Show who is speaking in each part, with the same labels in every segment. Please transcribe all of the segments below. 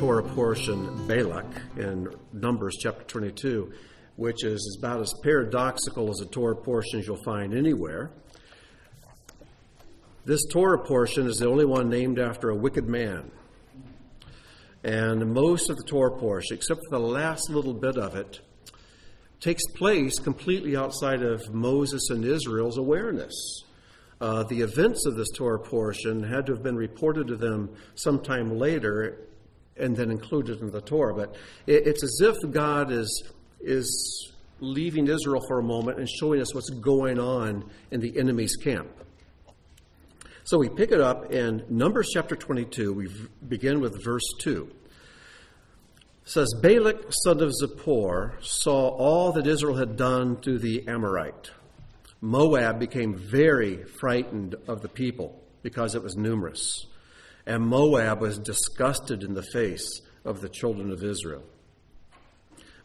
Speaker 1: Torah portion, Balak, in Numbers chapter 22, which is about as paradoxical as a Torah portion as you'll find anywhere. This Torah portion is the only one named after a wicked man. And most of the Torah portion, except for the last little bit of it, takes place completely outside of Moses and Israel's awareness. The events of this Torah portion had to have been reported to them sometime later and then included in the Torah. But it's as if God is leaving Israel for a moment and showing us what's going on in the enemy's camp. So we pick it up in Numbers chapter 22. We begin with verse 2. It says, Balak, son of Zippor, saw all that Israel had done to the Amorite. Moab became very frightened of the people because it was numerous. And Moab was disgusted in the face of the children of Israel.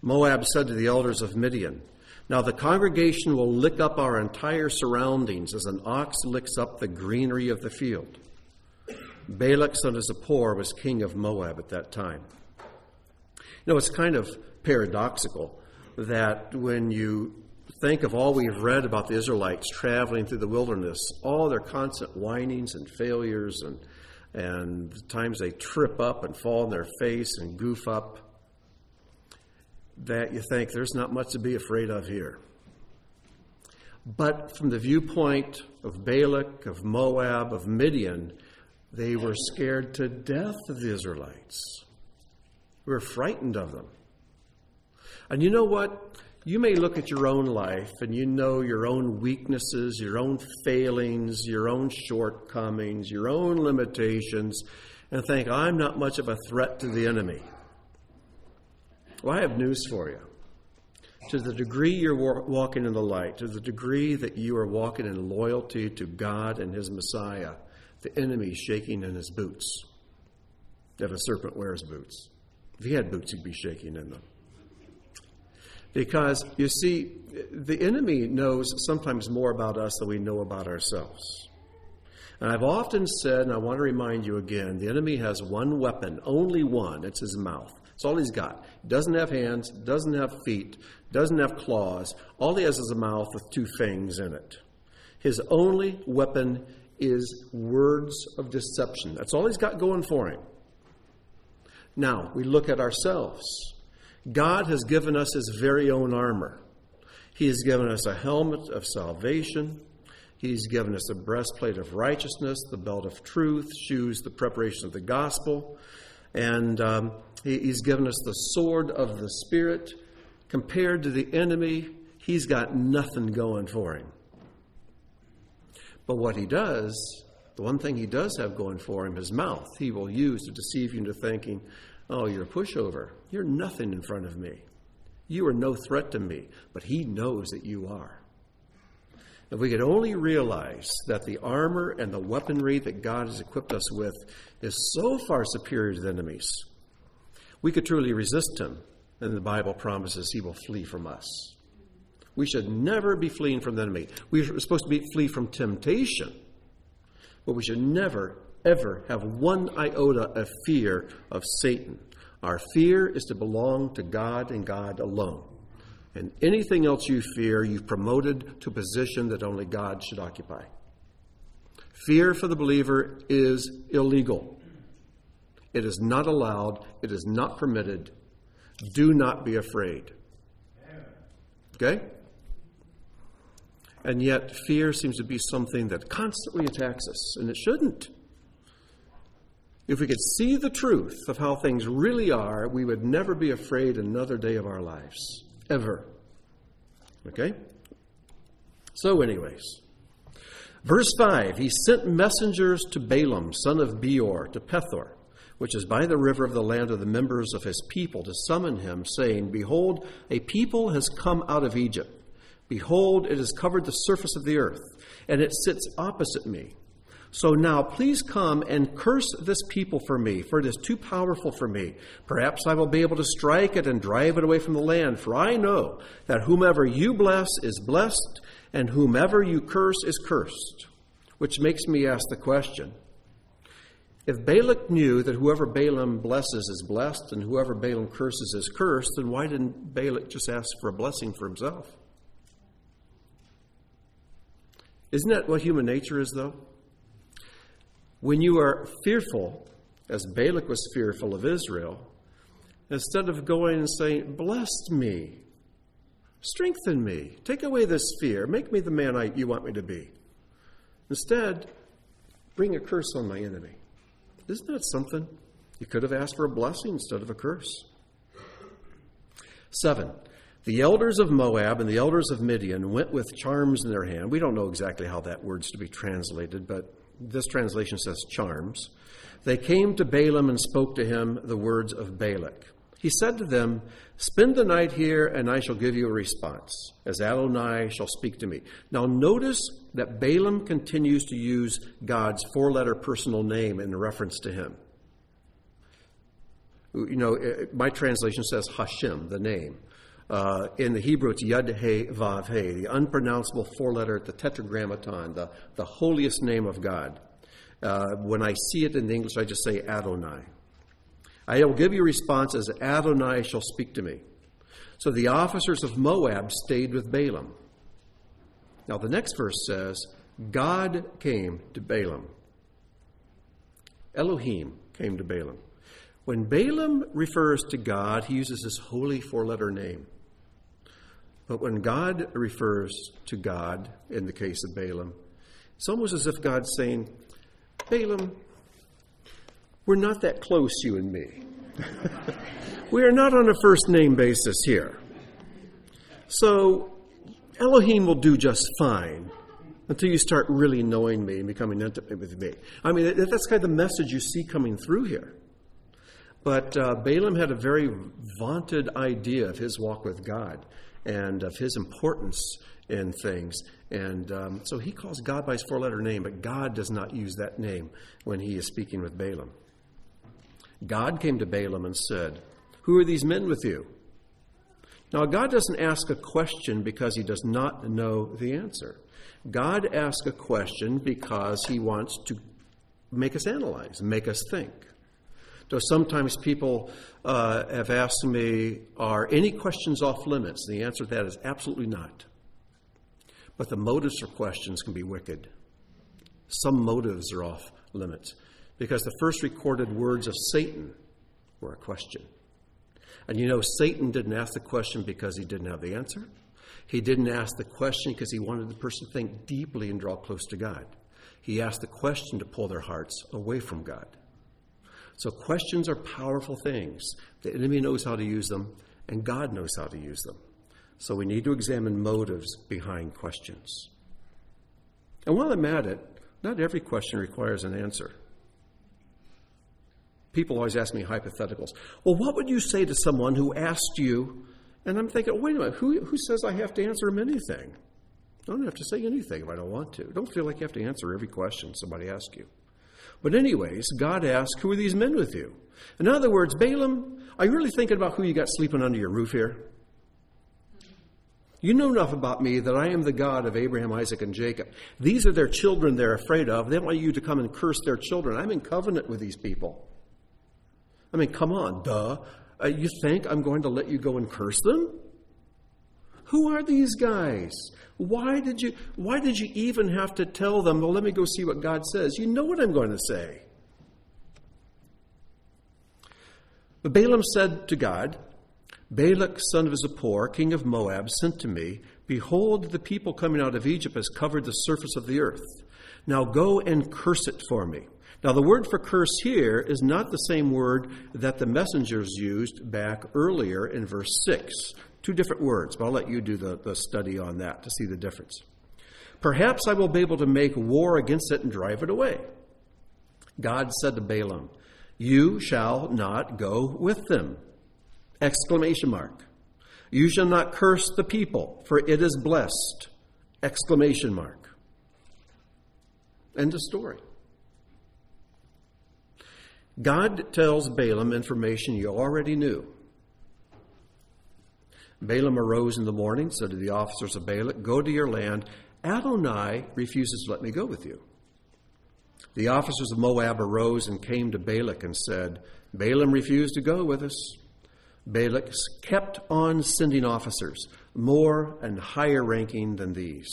Speaker 1: Moab said to the elders of Midian, now the congregation will lick up our entire surroundings as an ox licks up the greenery of the field. Balak, son of Zippor, was king of Moab at that time. You know, it's kind of paradoxical that when you think of all we've read about the Israelites traveling through the wilderness, all their constant whinings and failures and the times they trip up and fall on their face and goof up, that you think there's not much to be afraid of here. But from the viewpoint of Balak, of Moab, of Midian, they were scared to death of the Israelites. We were frightened of them. And you know what? You may look at your own life and you know your own weaknesses, your own failings, your own shortcomings, your own limitations, and think, I'm not much of a threat to the enemy. Well, I have news for you. To the degree you're walking in the light, to the degree that you are walking in loyalty to God and his Messiah, the enemy is shaking in his boots. If a serpent wears boots. If he had boots, he'd be shaking in them. Because, you see, the enemy knows sometimes more about us than we know about ourselves. And I've often said, and I want to remind you again, the enemy has one weapon, only one. It's his mouth. That's all he's got. He doesn't have hands, doesn't have feet, doesn't have claws. All he has is a mouth with two fangs in it. His only weapon is words of deception. That's all he's got going for him. Now, we look at ourselves. God has given us his very own armor. He has given us a helmet of salvation. He's given us a breastplate of righteousness, the belt of truth, shoes, the preparation of the gospel. And he's given us the sword of the Spirit. Compared to the enemy, he's got nothing going for him. But what he does, the one thing he does have going for him, his mouth, he will use to deceive you into thinking, oh, you're a pushover. You're nothing in front of me. You are no threat to me. But he knows that you are. If we could only realize that the armor and the weaponry that God has equipped us with is so far superior to the enemy's, we could truly resist him. And the Bible promises he will flee from us. We should never be fleeing from the enemy. We're supposed to flee from temptation. But we should never, ever have one iota of fear of Satan. Our fear is to belong to God and God alone. And anything else you fear, you've promoted to a position that only God should occupy. Fear for the believer is illegal. It is not allowed. It is not permitted. Do not be afraid. Okay? And yet, fear seems to be something that constantly attacks us, and it shouldn't. If we could see the truth of how things really are, we would never be afraid another day of our lives. Ever. Okay? So anyways, verse 5, he sent messengers to Balaam, son of Beor, to Pethor, which is by the river of the land of the members of his people, to summon him, saying, behold, a people has come out of Egypt. Behold, it has covered the surface of the earth, and it sits opposite me. So now please come and curse this people for me, for it is too powerful for me. Perhaps I will be able to strike it and drive it away from the land, for I know that whomever you bless is blessed, and whomever you curse is cursed. Which makes me ask the question, If Balak knew that whoever Balaam blesses is blessed and whoever Balaam curses is cursed, then why didn't Balak just ask for a blessing for himself? Isn't that what human nature is, though? When you are fearful, as Balak was fearful of Israel, instead of going and saying, bless me, strengthen me, take away this fear, make me the man you want me to be. Instead, bring a curse on my enemy. Isn't that something? You could have asked for a blessing instead of a curse. 7. The elders of Moab and the elders of Midian went with charms in their hand. We don't know exactly how that word's to be translated, but this translation says charms. They came to Balaam and spoke to him the words of Balak. He said to them, spend the night here, and I shall give you a response, as Adonai shall speak to me. Now notice that Balaam continues to use God's four-letter personal name in reference to him. You know, my translation says Hashem, the name. In the Hebrew, it's Yud He Vav He, the unpronounceable four-letter, the tetragrammaton, the holiest name of God. When I see it in English, I just say Adonai. I will give you a response as Adonai shall speak to me. So the officers of Moab stayed with Balaam. Now the next verse says, God came to Balaam. Elohim came to Balaam. When Balaam refers to God, he uses this holy four-letter name. But when God refers to God, in the case of Balaam, it's almost as if God's saying, Balaam, we're not that close, you and me. We are not on a first-name basis here. So Elohim will do just fine until you start really knowing me and becoming intimate with me. I mean, that's kind of the message you see coming through here. But Balaam had a very vaunted idea of his walk with God and of his importance in things. And so he calls God by his four-letter name, but God does not use that name when he is speaking with Balaam. God came to Balaam and said, who are these men with you? Now, God doesn't ask a question because he does not know the answer. God asks a question because he wants to make us analyze, make us think. So sometimes people have asked me, are any questions off limits? The answer to that is absolutely not. But the motives for questions can be wicked. Some motives are off limits because the first recorded words of Satan were a question. And you know, Satan didn't ask the question because he didn't have the answer. He didn't ask the question because he wanted the person to think deeply and draw close to God. He asked the question to pull their hearts away from God. So questions are powerful things. The enemy knows how to use them, and God knows how to use them. So we need to examine motives behind questions. And while I'm at it, not every question requires an answer. People always ask me hypotheticals. Well, what would you say to someone who asked you? And I'm thinking, wait a minute, who says I have to answer them anything? I don't have to say anything if I don't want to. Don't feel like you have to answer every question somebody asks you. But anyways, God asked, who are these men with you? In other words, Balaam, are you really thinking about who you got sleeping under your roof here? You know enough about me that I am the God of Abraham, Isaac, and Jacob. These are their children they're afraid of. They want you to come and curse their children. I'm in covenant with these people. I mean, come on, duh. You think I'm going to let you go and curse them? Who are these guys? Why did you even have to tell them, well, let me go see what God says? You know what I'm going to say. But Balaam said to God, Balak, son of Zippor, king of Moab, sent to me, behold, the people coming out of Egypt has covered the surface of the earth. Now go and curse it for me. Now, the word for curse here is not the same word that the messengers used back earlier in verse 6. Two different words, but I'll let you do the study on that to see the difference. Perhaps I will be able to make war against it and drive it away. God said to Balaam, you shall not go with them. Exclamation mark. You shall not curse the people, for it is blessed. Exclamation mark. End of story. God tells Balaam information you already knew. Balaam arose in the morning, said to the officers of Balak, go to your land. Adonai refuses to let me go with you. The officers of Moab arose and came to Balak and said, Balaam refused to go with us. Balak kept on sending officers, more and higher ranking than these.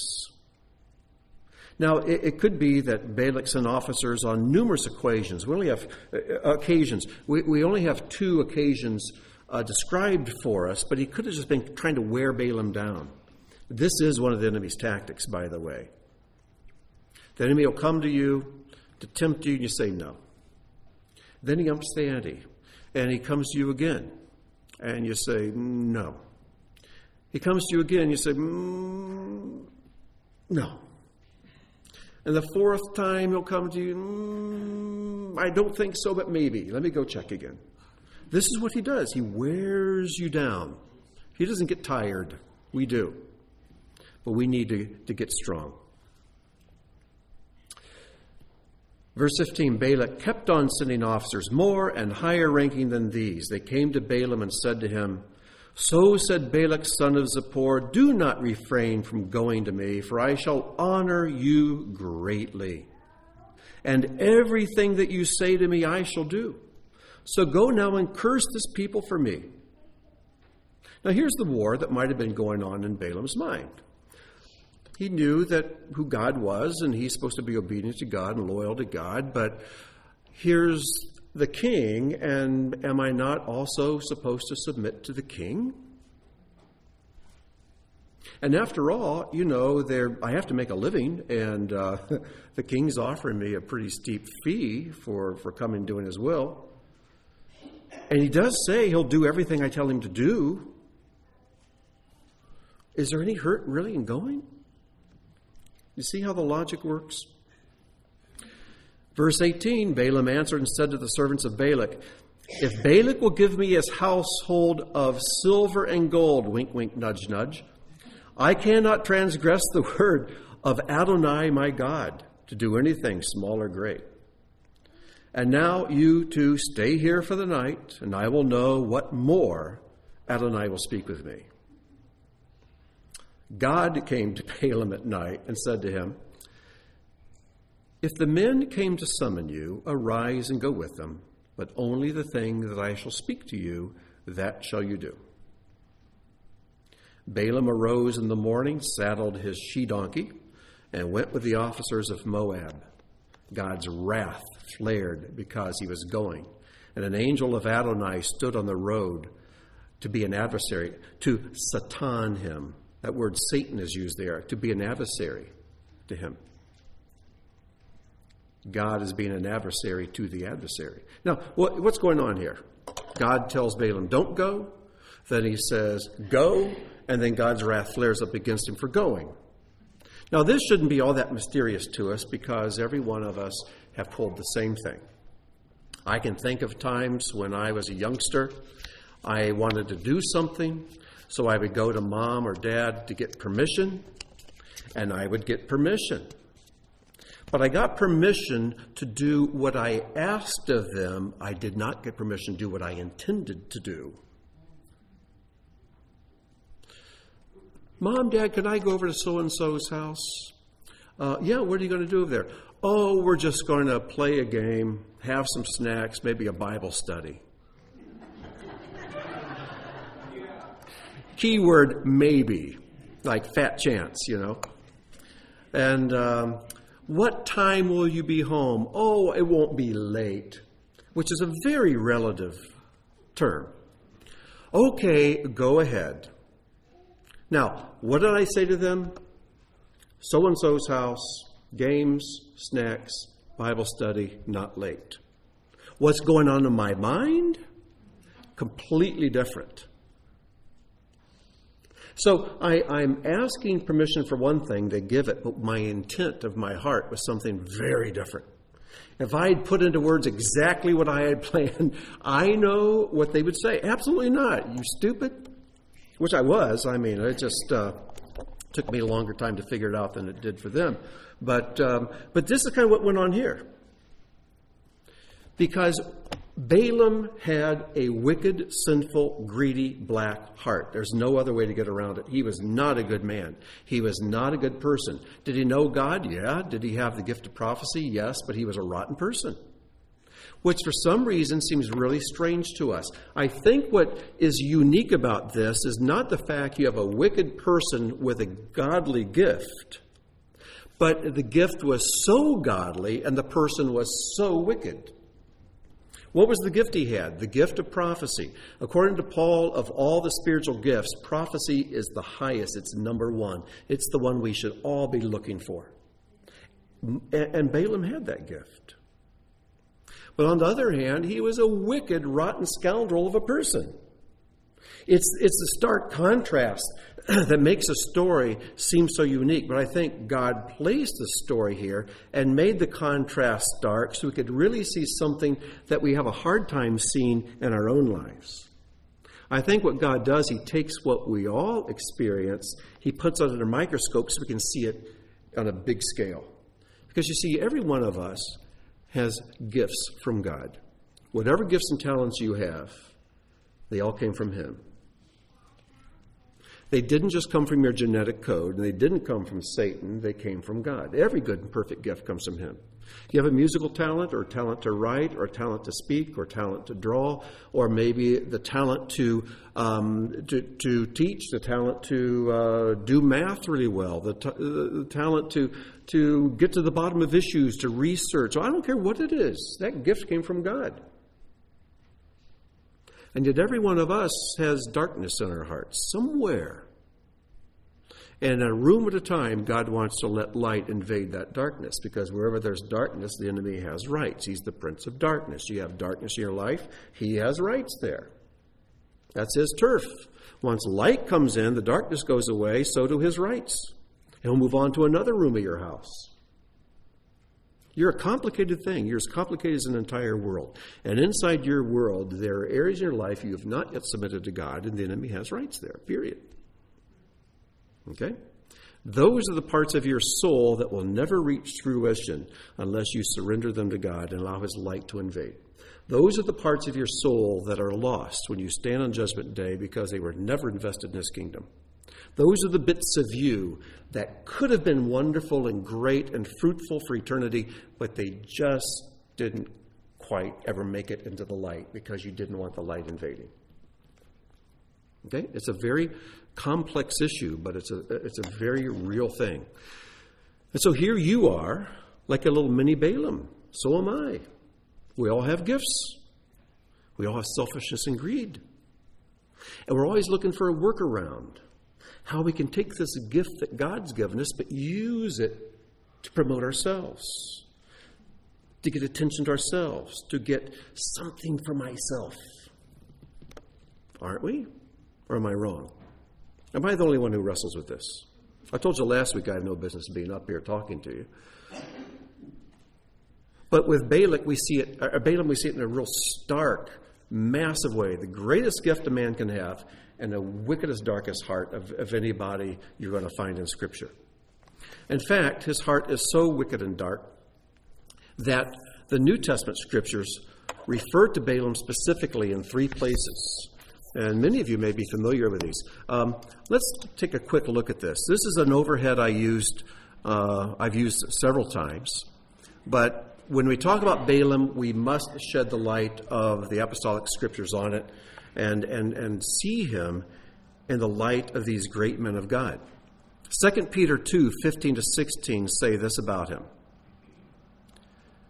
Speaker 1: Now, it could be that Balak sent officers on numerous occasions. We only have We only have 2 occasions described for us, but he could have just been trying to wear Balaam down. This is one of the enemy's tactics, by the way. The enemy will come to you to tempt you, and you say no. Then he ups the ante, and he comes to you again, and you say no. He comes to you again, and you say no. And the 4th time he'll come to you, I don't think so, but maybe. Let me go check again. This is what he does. He wears you down. He doesn't get tired. We do. But we need to get strong. Verse 15, Balak kept on sending officers, more and higher ranking than these. They came to Balaam and said to him, So said Balak, son of Zippor, do not refrain from going to me, for I shall honor you greatly. And everything that you say to me I shall do. So go now and curse this people for me. Now here's the war that might have been going on in Balaam's mind. He knew that who God was, and he's supposed to be obedient to God and loyal to God, but here's the king, and am I not also supposed to submit to the king? And after all, I have to make a living, and the king's offering me a pretty steep fee for coming and doing his will. And he does say he'll do everything I tell him to do. Is there any hurt really in going? You see how the logic works? Verse 18, Balaam answered and said to the servants of Balak, If Balak will give me his household of silver and gold, wink, wink, nudge, nudge, I cannot transgress the word of Adonai my God to do anything small or great. And now you two stay here for the night, and I will know what more Adonai will speak with me. God came to Balaam at night and said to him, If the men came to summon you, arise and go with them, but only the thing that I shall speak to you, that shall you do. Balaam arose in the morning, saddled his she-donkey, and went with the officers of Moab. God's wrath flared because he was going, and an angel of Adonai stood on the road to be an adversary, to satan him. That word Satan is used there, to be an adversary to him. God is being an adversary to the adversary. Now, what's going on here? God tells Balaam, don't go. Then he says, go. And then God's wrath flares up against him for going. Now, this shouldn't be all that mysterious to us because every one of us have pulled the same thing. I can think of times when I was a youngster, I wanted to do something, so I would go to mom or dad to get permission, and I would get permission. But I got permission to do what I asked of them. I did not get permission to do what I intended to do. Mom, Dad, can I go over to so-and-so's house? Yeah, what are you going to do over there? Oh, we're just going to play a game, have some snacks, maybe a Bible study. Keyword maybe, like fat chance, And what time will you be home? Oh, it won't be late, which is a very relative term. Okay, go ahead. Now, what did I say to them? So-and-so's house, games, snacks, Bible study, not late. What's going on in my mind? Completely different. So I'm asking permission for one thing, they give it, but my intent of my heart was something very different. If I had put into words exactly what I had planned, I know what they would say. Absolutely not. You stupid. Which I was. I mean, it just took me a longer time to figure it out than it did for them. But this is kind of what went on here. Because Balaam had a wicked, sinful, greedy, black heart. There's no other way to get around it. He was not a good man. He was not a good person. Did he know God? Yeah. Did he have the gift of prophecy? Yes, but he was a rotten person, which for some reason seems really strange to us. I think what is unique about this is not the fact you have a wicked person with a godly gift, but the gift was so godly and the person was so wicked. What was the gift he had? The gift of prophecy. According to Paul, of all the spiritual gifts, prophecy is the highest. It's number one. It's the one we should all be looking for. And Balaam had that gift. But on the other hand, he was a wicked, rotten scoundrel of a person. It's the stark contrast that makes a story seem so unique. But I think God placed the story here and made the contrast stark so we could really see something that we have a hard time seeing in our own lives. I think what God does, he takes what we all experience, he puts it under a microscope so we can see it on a big scale. Because you see, every one of us has gifts from God. Whatever gifts and talents you have, they all came from him. They didn't just come from your genetic code, and they didn't come from Satan. They came from God. Every good and perfect gift comes from him. You have a musical talent, or talent to write, or talent to speak, or talent to draw, or maybe the talent to teach, the talent to do math really well, the talent to get to the bottom of issues, to research. So I don't care what it is. That gift came from God. And yet every one of us has darkness in our hearts somewhere. And in a room at a time, God wants to let light invade that darkness, because wherever there's darkness, the enemy has rights. He's the prince of darkness. You have darkness in your life, he has rights there. That's his turf. Once light comes in, the darkness goes away, so do his rights. He'll move on to another room of your house. You're a complicated thing. You're as complicated as an entire world. And inside your world, there are areas in your life you have not yet submitted to God, and the enemy has rights there, period. Okay? Those are the parts of your soul that will never reach fruition unless you surrender them to God and allow his light to invade. Those are the parts of your soul that are lost when you stand on Judgment Day because they were never invested in his kingdom. Those are the bits of you that could have been wonderful and great and fruitful for eternity, but they just didn't quite ever make it into the light because you didn't want the light invading. Okay? It's a very complex issue, but it's a very real thing. And so here you are, like a little mini Balaam. So am I. We all have gifts. We all have selfishness and greed. And we're always looking for a workaround. How we can take this gift that God's given us, but use it to promote ourselves, to get attention to ourselves, to get something for myself. Aren't we? Or am I wrong? Am I the only one who wrestles with this? I told you last week I have no business being up here talking to you. But with Balak, we see it in a real stark, massive way. The greatest gift a man can have, and the wickedest, darkest heart of anybody you're going to find in Scripture. In fact, his heart is so wicked and dark that the New Testament Scriptures refer to Balaam specifically in 3 places. And many of you may be familiar with these. Let's take a quick look at this. This is an overhead I've used several times. But when we talk about Balaam, we must shed the light of the apostolic Scriptures on it and see him in the light of these great men of God. 2 Peter 2:15-16 say this about him.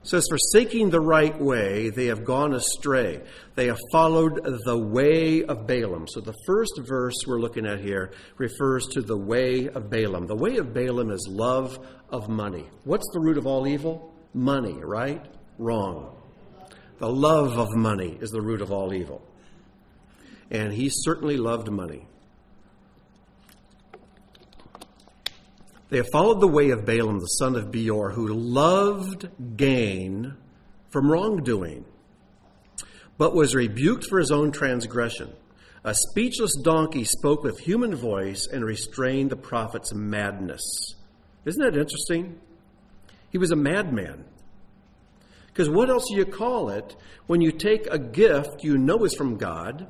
Speaker 1: It says, "Forsaking the right way, they have gone astray. They have followed the way of Balaam." So the first verse we're looking at here refers to the way of Balaam. The way of Balaam is love of money. What's the root of all evil? Money, right? Wrong. The love of money is the root of all evil. And he certainly loved money. They have followed the way of Balaam, the son of Beor, who loved gain from wrongdoing, but was rebuked for his own transgression. A speechless donkey spoke with human voice and restrained the prophet's madness. Isn't that interesting? He was a madman. Because what else do you call it when you take a gift you know is from God,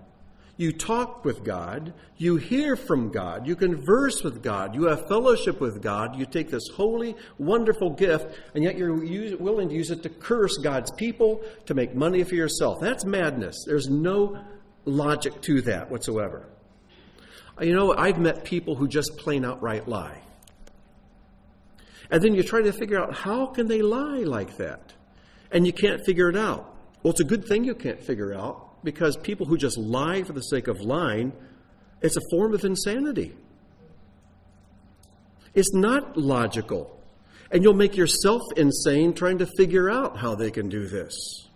Speaker 1: you talk with God, you hear from God, you converse with God, you have fellowship with God, you take this holy, wonderful gift, and yet you're willing to use it to curse God's people, to make money for yourself. That's madness. There's no logic to that whatsoever. I've met people who just plain outright lie. And then you try to figure out, how can they lie like that? And you can't figure it out. Well, it's a good thing you can't figure out, because people who just lie for the sake of lying, it's a form of insanity. It's not logical. And you'll make yourself insane trying to figure out how they can do this.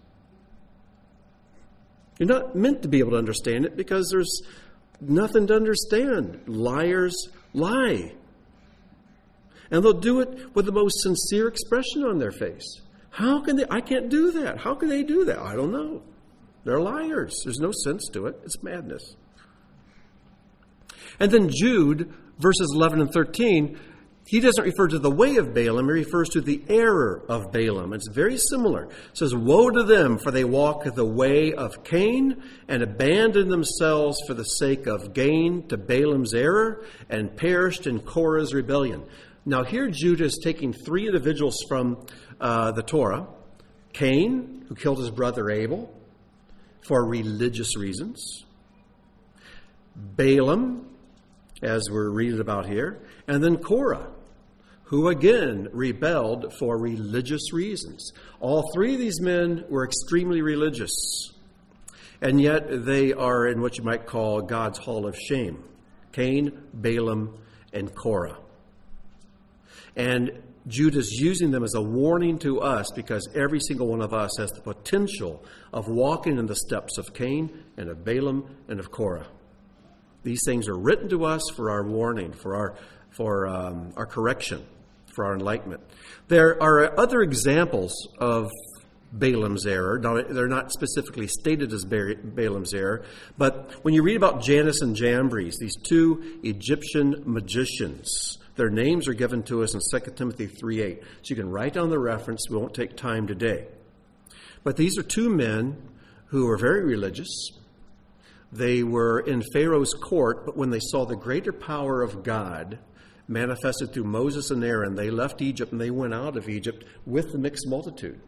Speaker 1: You're not meant to be able to understand it because there's nothing to understand. Liars lie. And they'll do it with the most sincere expression on their face. How can they? I can't do that. How can they do that? I don't know. They're liars. There's no sense to it. It's madness. And then Jude, verses 11 and 13, he doesn't refer to the way of Balaam. He refers to the error of Balaam. It's very similar. It says, "Woe to them, for they walk the way of Cain and abandon themselves for the sake of gain to Balaam's error and perished in Korah's rebellion." Now here Jude is taking three individuals from the Torah. Cain, who killed his brother Abel for religious reasons. Balaam, as we're reading about here. And then Korah, who again rebelled for religious reasons. All three of these men were extremely religious. And yet they are in what you might call God's hall of shame. Cain, Balaam, and Korah. And Jude is using them as a warning to us, because every single one of us has the potential of walking in the steps of Cain and of Balaam and of Korah. These things are written to us for our warning, for our correction, for our enlightenment. There are other examples of Balaam's error. Now, they're not specifically stated as Balaam's error, but when you read about Jannes and Jambres, these two Egyptian magicians, their names are given to us in 2 Timothy 3:8. So you can write down the reference. We won't take time today. But these are two men who were very religious. They were in Pharaoh's court, but when they saw the greater power of God manifested through Moses and Aaron, they left Egypt and they went out of Egypt with the mixed multitude.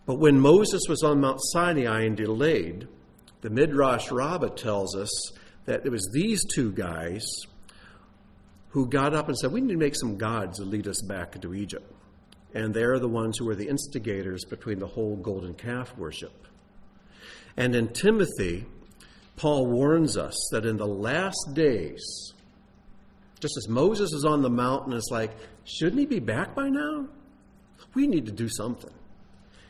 Speaker 1: But when Moses was on Mount Sinai and delayed, the Midrash Rabbah tells us that it was these two guys who got up and said, we need to make some gods to lead us back into Egypt. And they're the ones who were the instigators between the whole golden calf worship. And in Timothy, Paul warns us that in the last days, just as Moses is on the mountain, it's like, shouldn't he be back by now? We need to do something.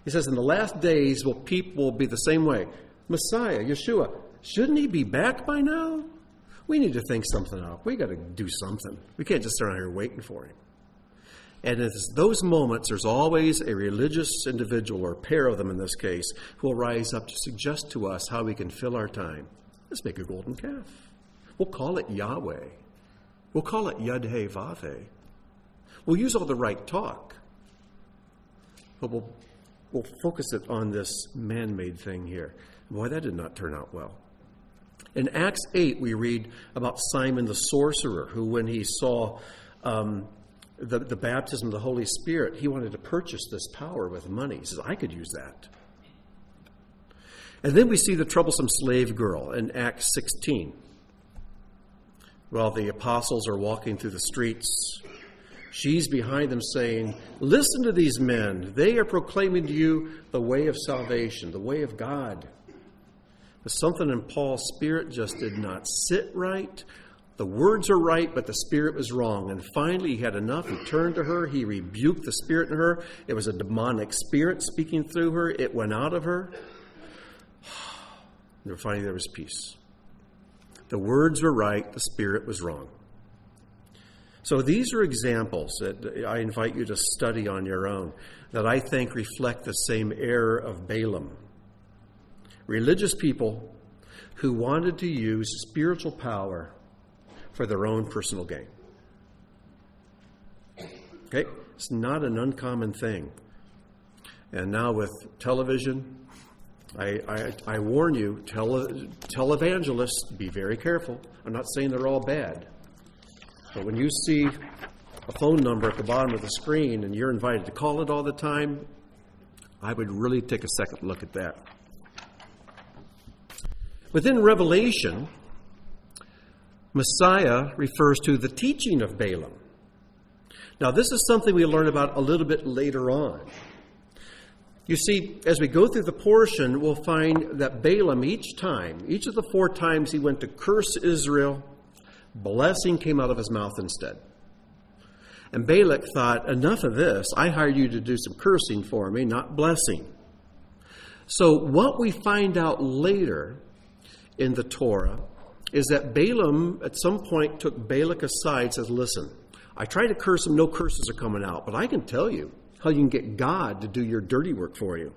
Speaker 1: He says in the last days, people will be the same way. Messiah, Yeshua, shouldn't he be back by now? We need to think something up. We got to do something. We can't just stand out here waiting for him. And in those moments, there's always a religious individual, or a pair of them in this case, who will rise up to suggest to us how we can fill our time. Let's make a golden calf. We'll call it Yahweh. We'll call it Yud-Heh Vav-Heh. We'll use all the right talk. But we'll focus it on this man-made thing here. Boy, that did not turn out well. In Acts 8, we read about Simon the sorcerer, who when he saw the baptism of the Holy Spirit, he wanted to purchase this power with money. He says, I could use that. And then we see the troublesome slave girl in Acts 16. While the apostles are walking through the streets, she's behind them saying, listen to these men. They are proclaiming to you the way of salvation, the way of God. But something in Paul's spirit just did not sit right. The words are right, but the spirit was wrong. And finally, he had enough. He turned to her. He rebuked the spirit in her. It was a demonic spirit speaking through her. It went out of her. And finally, there was peace. The words were right. The spirit was wrong. So these are examples that I invite you to study on your own that I think reflect the same error of Balaam. Religious people who wanted to use spiritual power for their own personal gain. Okay? It's not an uncommon thing. And now with television, I warn you, televangelists, be very careful. I'm not saying they're all bad. But when you see a phone number at the bottom of the screen and you're invited to call it all the time, I would really take a second look at that. Within Revelation, Messiah refers to the teaching of Balaam. Now, this is something we learn about a little bit later on. You see, as we go through the portion, we'll find that Balaam, each of the 4 times he went to curse Israel, blessing came out of his mouth instead. And Balak thought, enough of this. I hired you to do some cursing for me, not blessing. So what we find out later in the Torah is that Balaam at some point took Balak aside and says, listen, I tried to curse him, no curses are coming out, but I can tell you how you can get God to do your dirty work for you.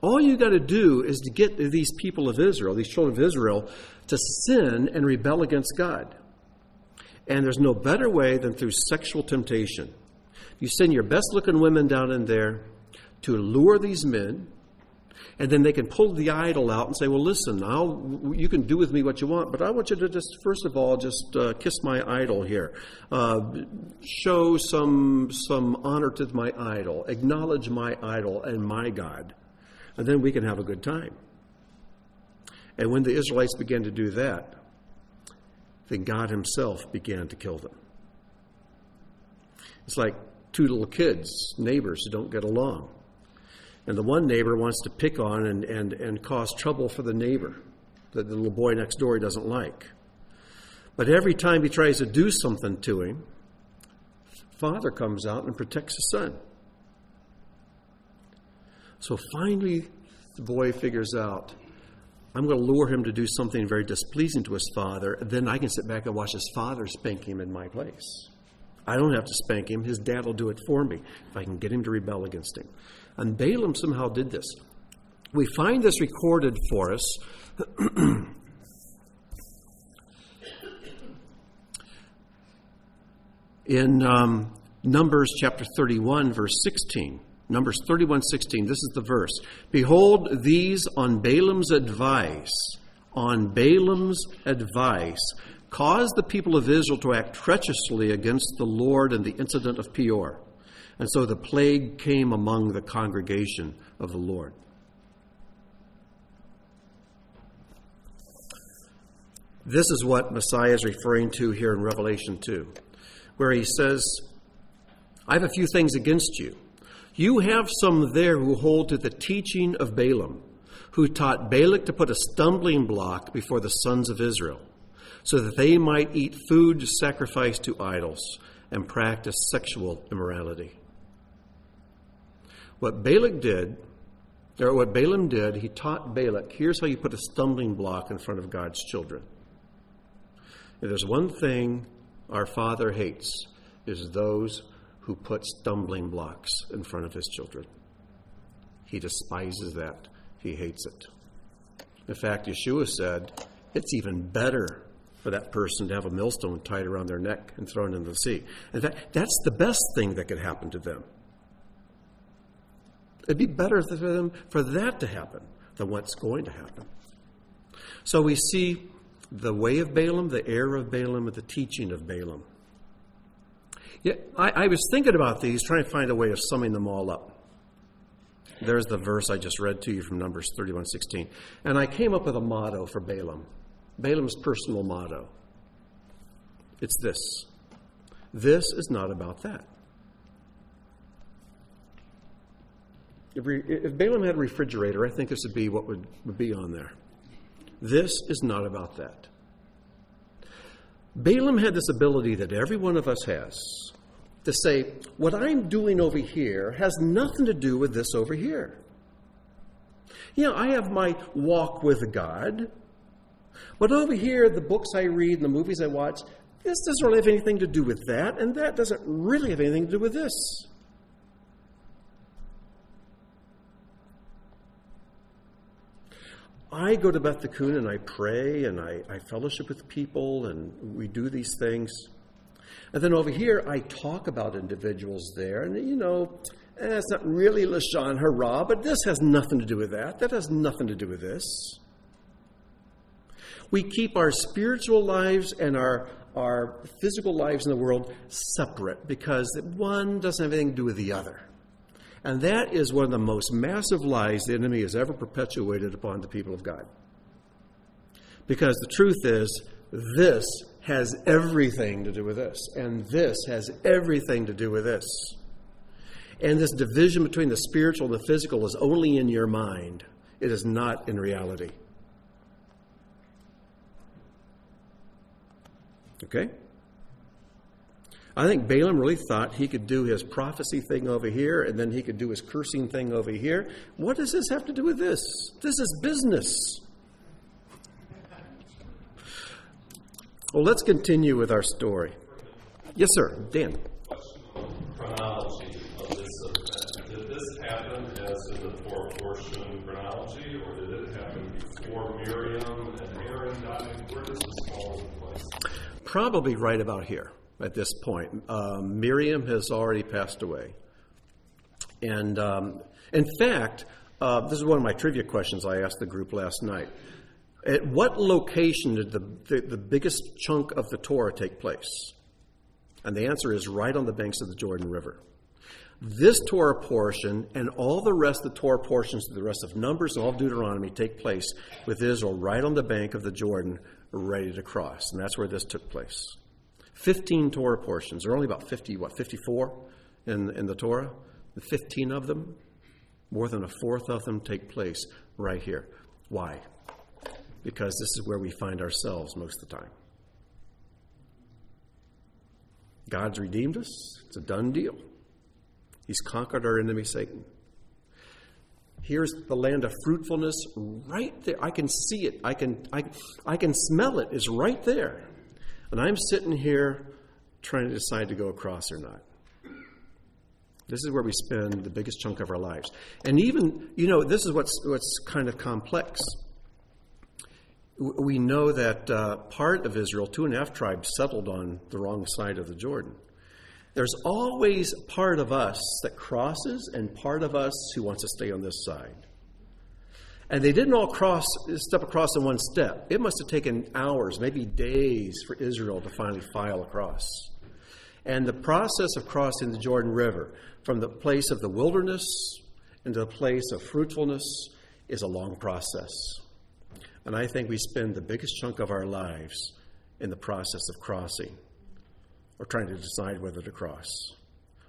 Speaker 1: All you got to do is to get these people of Israel, these children of Israel, to sin and rebel against God. And there's no better way than through sexual temptation. You send your best-looking women down in there to lure these men, and then they can pull the idol out and say, well, listen, you can do with me what you want, but I want you to just, first of all, just kiss my idol here. Show some honor to my idol. Acknowledge my idol and my God. And then we can have a good time. And when the Israelites began to do that, then God himself began to kill them. It's like 2 little kids, neighbors who don't get along. And the one neighbor wants to pick on and cause trouble for the neighbor that the little boy next door he doesn't like. But every time he tries to do something to him, father comes out and protects his son. So finally, the boy figures out, I'm going to lure him to do something very displeasing to his father. Then I can sit back and watch his father spank him in my place. I don't have to spank him. His dad will do it for me if I can get him to rebel against him. And Balaam somehow did this. We find this recorded for us in Numbers chapter 31, verse 16. Numbers 31:16. This is the verse. Behold, these on Balaam's advice, caused the people of Israel to act treacherously against the Lord in the incident of Peor. And so the plague came among the congregation of the Lord. This is what Messiah is referring to here in Revelation 2, where he says, I have a few things against you. You have some there who hold to the teaching of Balaam, who taught Balak to put a stumbling block before the sons of Israel, so that they might eat food sacrificed to idols and practice sexual immorality. What Balaam did, he taught Balak, here's how you put a stumbling block in front of God's children. If there's one thing our Father hates, is those who put stumbling blocks in front of his children. He despises that. He hates it. In fact, Yeshua said, it's even better for that person to have a millstone tied around their neck and thrown into the sea. In fact, that's the best thing that could happen to them. It'd be better for them for that to happen than what's going to happen. So we see the way of Balaam, the error of Balaam, and the teaching of Balaam. Yeah, I was thinking about these, trying to find a way of summing them all up. There's the verse I just read to you from Numbers 31:16. And I came up with a motto for Balaam. Balaam's personal motto. It's this. This is not about that. If Balaam had a refrigerator, I think this would be what would be on there. This is not about that. Balaam had this ability that every one of us has to say, what I'm doing over here has nothing to do with this over here. Yeah, I have my walk with God, but over here, the books I read and the movies I watch, this doesn't really have anything to do with that, and that doesn't really have anything to do with this. I go to Beth Tikkun and I pray and I fellowship with people and we do these things. And then over here, I talk about individuals there, and it's not really Lashon Hara, but this has nothing to do with that. That has nothing to do with this. We keep our spiritual lives and our physical lives in the world separate because one doesn't have anything to do with the other. And that is one of the most massive lies the enemy has ever perpetuated upon the people of God. Because the truth is, this has everything to do with this, and this has everything to do with this. And this division between the spiritual and the physical is only in your mind. It is not in reality. Okay? I think Balaam really thought he could do his prophecy thing over here, and then he could do his cursing thing over here. What does this have to do with this? This is business. Well, let's continue with our story. Yes, sir. Dan.
Speaker 2: Question on chronology of this event. Did this happen as in the Torah portion chronology, or did it happen before Miriam and Aaron died? Where does this fall into place?
Speaker 1: Probably right about here at this point. Miriam has already passed away. And in fact, this is one of my trivia questions I asked the group last night. At what location did the biggest chunk of the Torah take place? And the answer is right on the banks of the Jordan River. This Torah portion and all the rest of the Torah portions, the rest of Numbers and all of Deuteronomy take place with Israel right on the bank of the Jordan, ready to cross. And that's where this took place. 15 Torah portions. There are only about 54 in the Torah. The 15 of them, more than a fourth of them take place right here. Why? Because this is where we find ourselves most of the time. God's redeemed us. It's a done deal. He's conquered our enemy, Satan. Here's the land of fruitfulness right there. I can see it. I can smell it. It's right there. And I'm sitting here trying to decide to go across or not. This is where we spend the biggest chunk of our lives. And even, this is what's kind of complex. We know that part of Israel, 2.5 tribes, settled on the wrong side of the Jordan. There's always part of us that crosses and part of us who wants to stay on this side. And they didn't all step across in one step. It must have taken hours, maybe days, for Israel to finally file across. And the process of crossing the Jordan River from the place of the wilderness into the place of fruitfulness is a long process. And I think we spend the biggest chunk of our lives in the process of crossing or trying to decide whether to cross.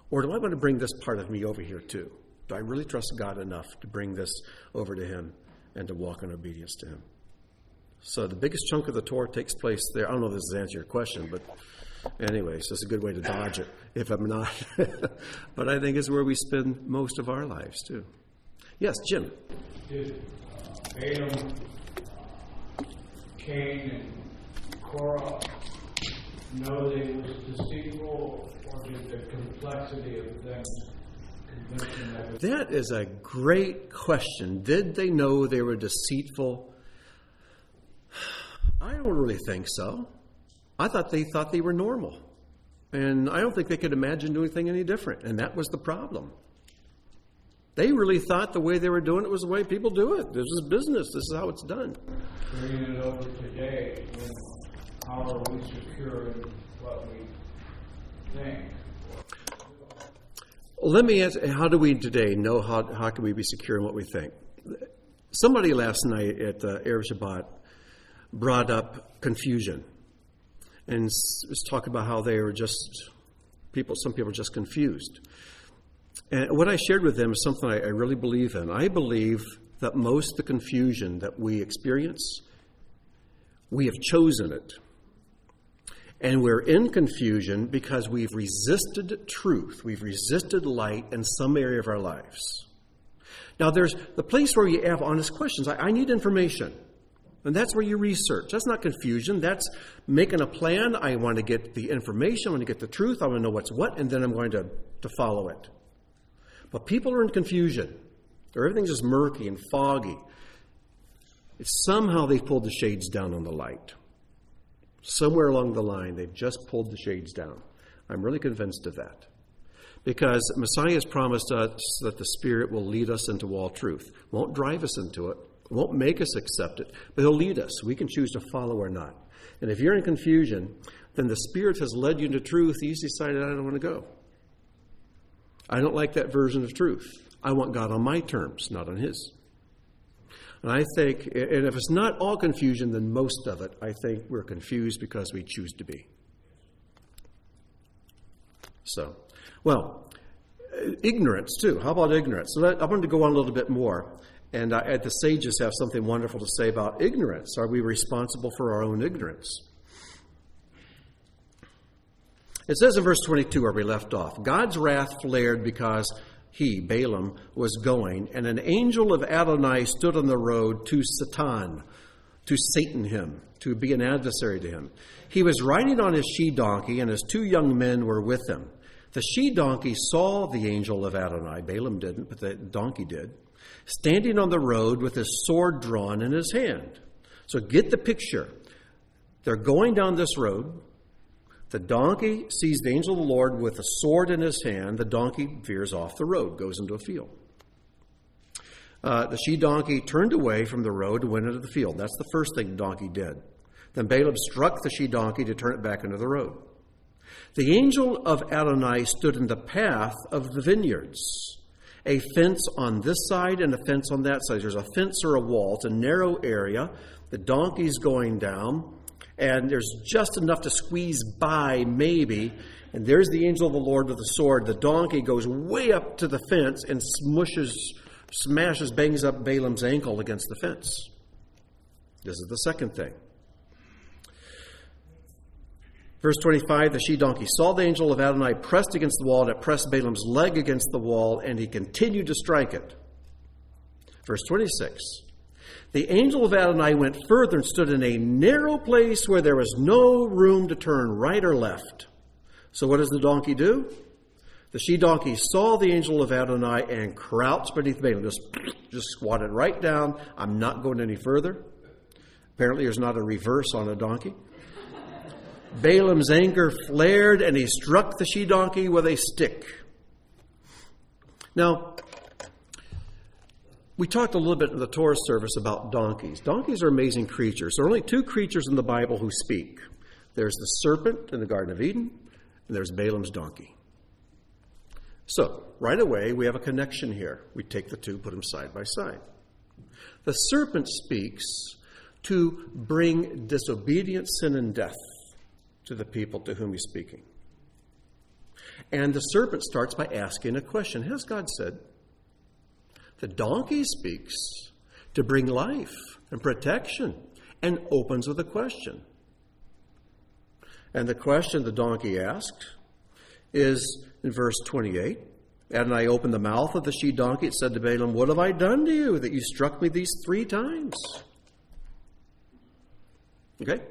Speaker 1: Or do I want to bring this part of me over here too? Do I really trust God enough to bring this over to Him and to walk in obedience to Him? So the biggest chunk of the Torah takes place there. I don't know if this has answered your question, but anyways, that's a good way to dodge it if I'm not. But I think it's where we spend most of our lives too. Yes, Jim.
Speaker 3: Did Balaam, Cain, and Korah know they was deceitful, or did the complexity of them convince them
Speaker 1: that is a great question. Did they know they were deceitful? I don't really think so. I thought they were normal. And I don't think they could imagine doing anything any different. And that was the problem. They really thought the way they were doing it was the way people do it. This is business. This is how it's done.
Speaker 3: Bringing it over today, how are we secure in what we think?
Speaker 1: Let me ask, how do we today know how can we be secure in what we think? Somebody last night at Erev Shabbat brought up confusion and was talking about how they were some people are just confused. And what I shared with them is something I really believe in. I believe that most of the confusion that we experience, we have chosen it. And we're in confusion because we've resisted truth. We've resisted light in some area of our lives. Now, there's the place where you have honest questions. I need information. And that's where you research. That's not confusion. That's making a plan. I want to get the information. I want to get the truth. I want to know what's what, and then I'm going to follow it. But people are in confusion. Everything's just murky and foggy. Somehow they've pulled the shades down on the light. Somewhere along the line, they've just pulled the shades down. I'm really convinced of that. Because Messiah has promised us that the Spirit will lead us into all truth. Won't drive us into it. Won't make us accept it. But He'll lead us. We can choose to follow or not. And if you're in confusion, then the Spirit has led you into truth. You've decided, I don't want to go. I don't like that version of truth. I want God on my terms, not on His. And I think, and if it's not all confusion, then most of it, I think we're confused because we choose to be. So, well, ignorance too. How about ignorance? So I wanted to go on a little bit more. And the sages have something wonderful to say about ignorance. Are we responsible for our own ignorance? It says in verse 22 where we left off, God's wrath flared because he, Balaam, was going, and an angel of Adonai stood on the road to Satan him, to be an adversary to him. He was riding on his she-donkey, and his 2 young men were with him. The she-donkey saw the angel of Adonai. Balaam didn't, but the donkey did. Standing on the road with his sword drawn in his hand. So get the picture. They're going down this road. The donkey sees the angel of the Lord with a sword in his hand. The donkey veers off the road, goes into a field. The she-donkey turned away from the road and went into the field. That's the first thing the donkey did. Then Balaam struck the she-donkey to turn it back into the road. The angel of Adonai stood in the path of the vineyards. A fence on this side and a fence on that side. There's a fence or a wall. It's a narrow area. The donkey's going down, and there's just enough to squeeze by, maybe. And there's the angel of the Lord with the sword. The donkey goes way up to the fence and smashes, bangs up Balaam's ankle against the fence. This is the second thing. Verse 25, the she-donkey saw the angel of Adonai pressed against the wall, and it pressed Balaam's leg against the wall, and he continued to strike it. Verse 26, the angel of Adonai went further and stood in a narrow place where there was no room to turn right or left. So what does the donkey do? The she-donkey saw the angel of Adonai and crouched beneath Balaam, just squatted right down. I'm not going any further. Apparently there's not a reverse on a donkey. Balaam's anger flared, and he struck the she-donkey with a stick. Now, we talked a little bit in the Torah service about donkeys. Donkeys are amazing creatures. There are only 2 creatures in the Bible who speak. There's the serpent in the Garden of Eden, and there's Balaam's donkey. So, right away, we have a connection here. We take the 2, put them side by side. The serpent speaks to bring disobedience, sin, and death to the people to whom he's speaking. And the serpent starts by asking a question. Has God said? The donkey speaks to bring life and protection and opens with a question. And the question the donkey asked is in verse 28. Adonai opened the mouth of the she-donkey. It said to Balaam, what have I done to you that you struck me these 3 times? Okay?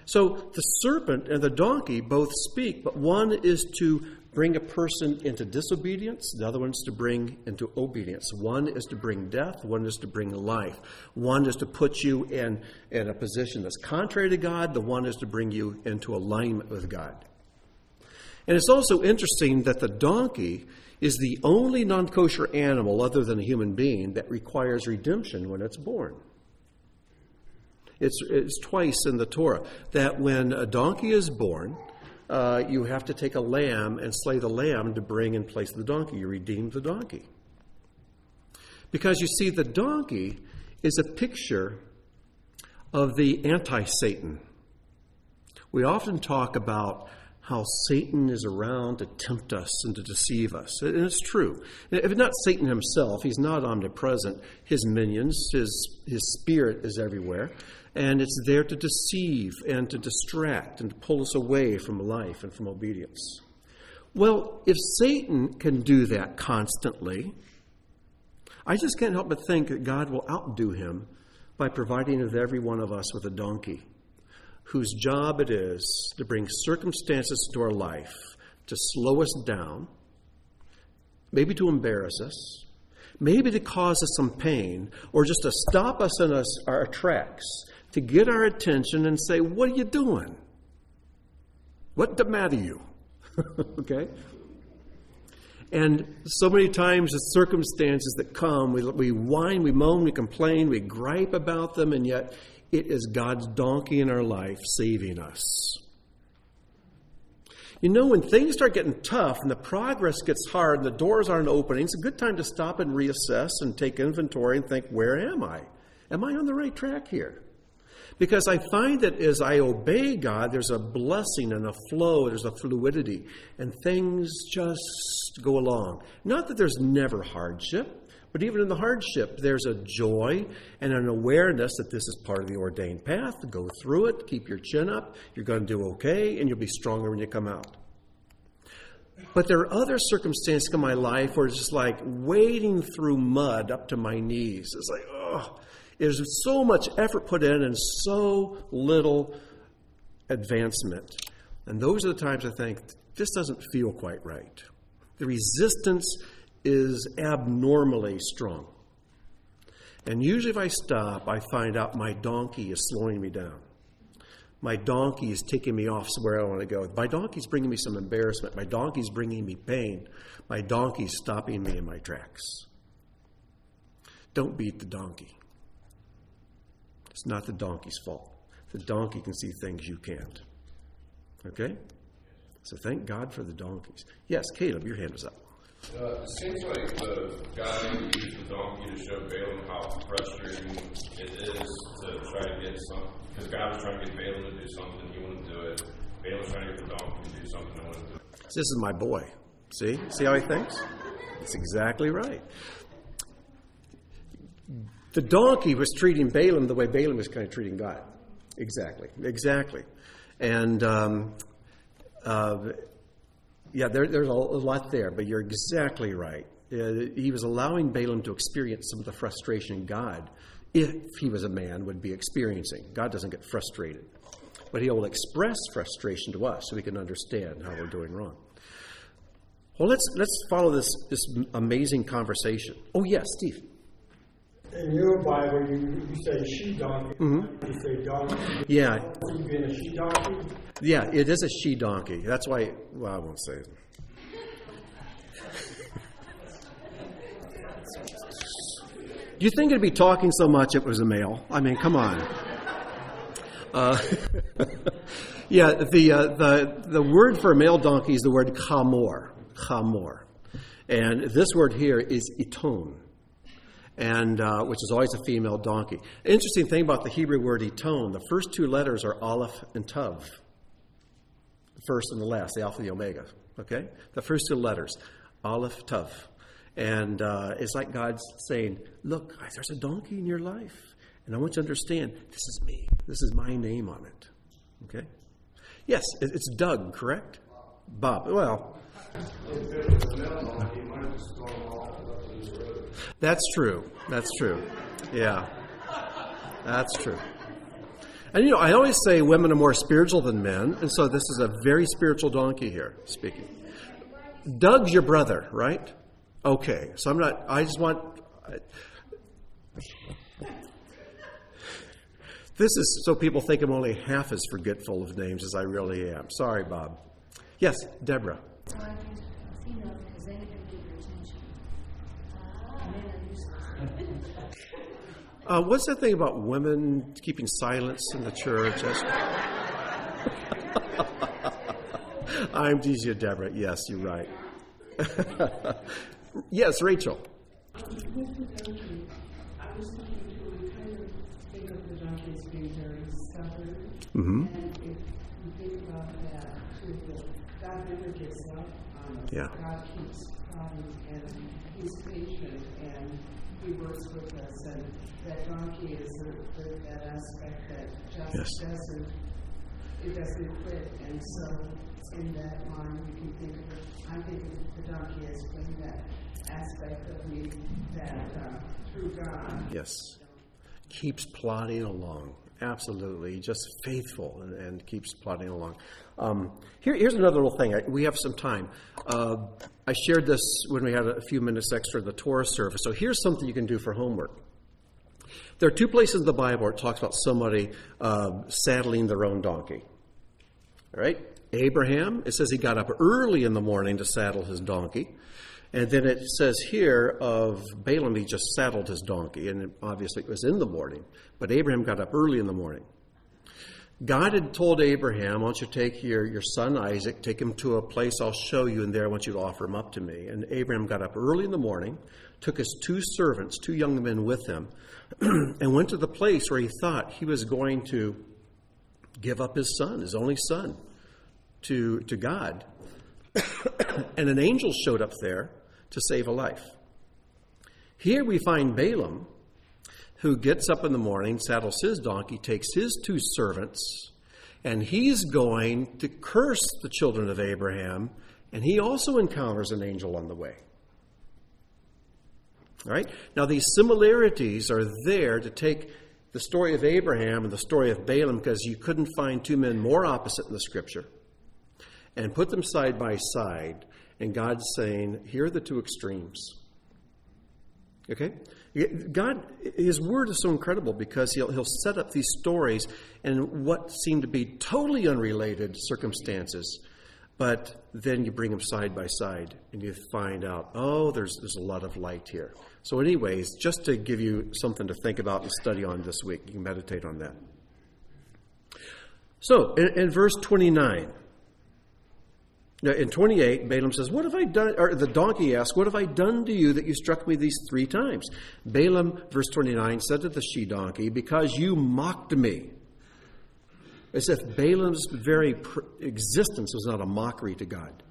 Speaker 1: So the serpent and the donkey both speak, but one is to bring a person into disobedience, the other one is to bring into obedience. One is to bring death, one is to bring life. One is to put you in a position that's contrary to God, the one is to bring you into alignment with God. And it's also interesting that the donkey is the only non-kosher animal other than a human being that requires redemption when it's born. It's twice in the Torah that when a donkey is born, you have to take a lamb and slay the lamb to bring in place of the donkey. You redeem the donkey. Because you see, the donkey is a picture of the anti-Satan. We often talk about how Satan is around to tempt us and to deceive us. And it's true. If not Satan himself, he's not omnipresent. His minions, his spirit is everywhere. And it's there to deceive and to distract and to pull us away from life and from obedience. Well, if Satan can do that constantly, I just can't help but think that God will outdo him by providing with every one of us with a donkey whose job it is to bring circumstances into our life to slow us down, maybe to embarrass us, maybe to cause us some pain, or just to stop us in our tracks, to get our attention and say, what are you doing? What's the matter you? Okay? And so many times the circumstances that come, we whine, we moan, we complain, we gripe about them, and yet it is God's donkey in our life saving us. You know, when things start getting tough and the progress gets hard and the doors aren't opening, it's a good time to stop and reassess and take inventory and think, where am I? Am I on the right track here? Because I find that as I obey God, there's a blessing and a flow, there's a fluidity, and things just go along. Not that there's never hardship, but even in the hardship, there's a joy and an awareness that this is part of the ordained path. Go through it, keep your chin up, you're going to do okay, and you'll be stronger when you come out. But there are other circumstances in my life where it's just like wading through mud up to my knees. It's like, oh. There's so much effort put in and so little advancement. And those are the times I think, this doesn't feel quite right. The resistance is abnormally strong. And usually if I stop, I find out my donkey is slowing me down. My donkey is taking me off where I want to go. My donkey is bringing me some embarrassment. My donkey is bringing me pain. My donkey is stopping me in my tracks. Don't beat the donkey. It's not the donkey's fault. The donkey can see things you can't. Okay? So thank God for the donkeys. Yes, Caleb, your hand is up.
Speaker 4: It seems like God used the donkey to show Balaam how frustrating it is to try to get something. Because God was trying to get Balaam to do something, he wouldn't do it. Balaam was trying to get the donkey to do something, he wouldn't do it.
Speaker 1: This is my boy. See? See how he thinks? That's exactly right. The donkey was treating Balaam the way Balaam was kind of treating God. Exactly. And, there's a lot there, but you're exactly right. He was allowing Balaam to experience some of the frustration God, if he was a man, would be experiencing. God doesn't get frustrated. But he will express frustration to us so we can understand how we're doing wrong. Well, let's follow this amazing conversation. Oh, yes, Steve.
Speaker 3: In your Bible, you say she-donkey. Mm-hmm. You say donkey.
Speaker 1: Yeah.
Speaker 3: You being a she-donkey?
Speaker 1: Yeah, it is a she-donkey. That's why, well, I won't say it. Do you think it'd be talking so much if it was a male? I mean, come on. Yeah, the word for a male donkey is the word chamor. And this word here is iton. And which is always a female donkey. Interesting thing about the Hebrew word eton, the first two letters are aleph and tav. The first and the last, the alpha and the omega. Okay? The first two letters, aleph, tav. And it's like God's saying, look, there's a donkey in your life. And I want you to understand, this is me. This is my name on it. Okay? Yes, it's Doug, correct? Bob. Well, that's true. Yeah. That's true. And, I always say women are more spiritual than men, and so this is a very spiritual donkey here speaking. Doug's your brother, right? Okay. So this is so people think I'm only half as forgetful of names as I really am. Sorry, Bob. Yes, Deborah. What's that thing about women keeping silence in the church? I'm teasing you, Deborah. Yes, you're right. Yes, Rachel.
Speaker 5: I was thinking we kind of think of the donkey as being very stubborn.
Speaker 1: Mm-hmm.
Speaker 5: And if you think about that, too, God never gives up on us.
Speaker 1: Yeah.
Speaker 5: God keeps prodding, and he's patient, and he works with us. And that donkey is that aspect that just doesn't quit. And so in that line, you can think of it, I think of the donkey as being that aspect of me that through God.
Speaker 1: Yes. Keeps plodding along. Absolutely. Just faithful and keeps plodding along. Here's another little thing. We have some time. I shared this when we had a few minutes extra in the Torah service. So here's something you can do for homework. There are two places in the Bible where it talks about somebody saddling their own donkey. All right? Abraham, it says he got up early in the morning to saddle his donkey. And then it says here of Balaam, he just saddled his donkey. And obviously it was in the morning. But Abraham got up early in the morning. God had told Abraham, I want you to take your son Isaac, take him to a place I'll show you, and there I want you to offer him up to me. And Abraham got up early in the morning, took his 2 servants, 2 young men with him, and went to the place where he thought he was going to give up his son, his only son, to God. And an angel showed up there to save a life. Here we find Balaam, who gets up in the morning, saddles his donkey, takes his 2 servants, and he's going to curse the children of Abraham, and he also encounters an angel on the way. All right? Now, these similarities are there to take the story of Abraham and the story of Balaam, because you couldn't find 2 men more opposite in the Scripture, and put them side by side, and God's saying, here are the 2 extremes. Okay? God, His Word is so incredible because He'll set up these stories in what seem to be totally unrelated circumstances, but then you bring them side by side and you find out, oh, there's a lot of light here. So anyways, just to give you something to think about and study on this week, you can meditate on that. So, in verse 29, now, in 28, Balaam says, what have I done? Or the donkey asks, what have I done to you that you struck me these 3 times? Balaam, verse 29, said to the she-donkey, because you mocked me. As if Balaam's very existence was not a mockery to God.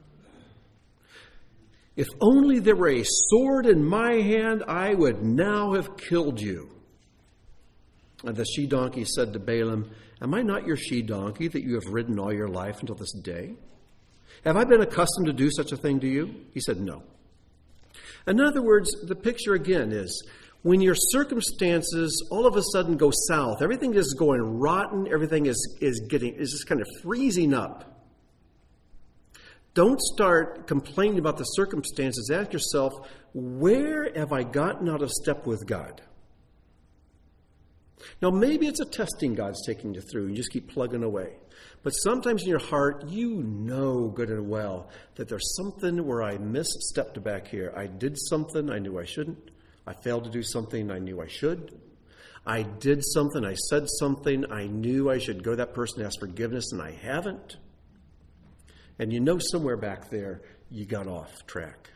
Speaker 1: If only there were a sword in my hand, I would now have killed you. And the she-donkey said to Balaam, am I not your she-donkey that you have ridden all your life until this day? Have I been accustomed to do such a thing to you? He said, no. In other words, the picture again is when your circumstances all of a sudden go south, everything is going rotten, everything is just kind of freezing up. Don't start complaining about the circumstances. Ask yourself, where have I gotten out of step with God? Now, maybe it's a testing God's taking you through. You just keep plugging away. But sometimes in your heart, you know good and well that there's something where I misstepped back here. I did something I knew I shouldn't. I failed to do something I knew I should. I did something, I said something I knew I should go to that person and ask forgiveness, and I haven't. And you know somewhere back there you got off track.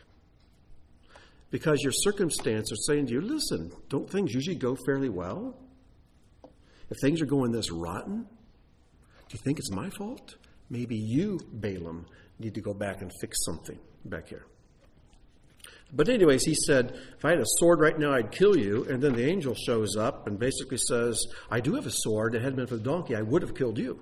Speaker 1: Because your circumstance are saying to you, listen, don't things usually go fairly well? If things are going this rotten, do you think it's my fault? Maybe you, Balaam, need to go back and fix something back here. But anyways, he said, if I had a sword right now, I'd kill you. And then the angel shows up and basically says, I do have a sword. It hadn't been for the donkey, I would have killed you.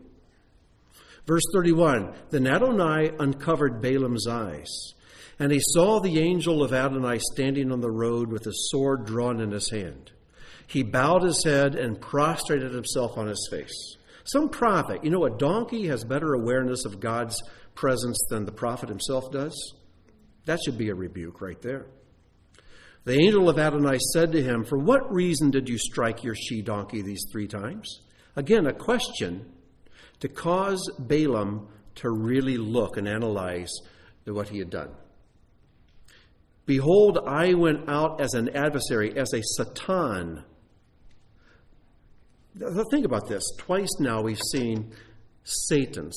Speaker 1: Verse 31, then Adonai uncovered Balaam's eyes, and he saw the angel of Adonai standing on the road with his sword drawn in his hand. He bowed his head and prostrated himself on his face. Some prophet, a donkey has better awareness of God's presence than the prophet himself does. That should be a rebuke right there. The angel of Adonai said to him, for what reason did you strike your she-donkey these 3 times? Again, a question to cause Balaam to really look and analyze what he had done. Behold, I went out as an adversary, as a Satan. Think about this. Twice now we've seen Satan,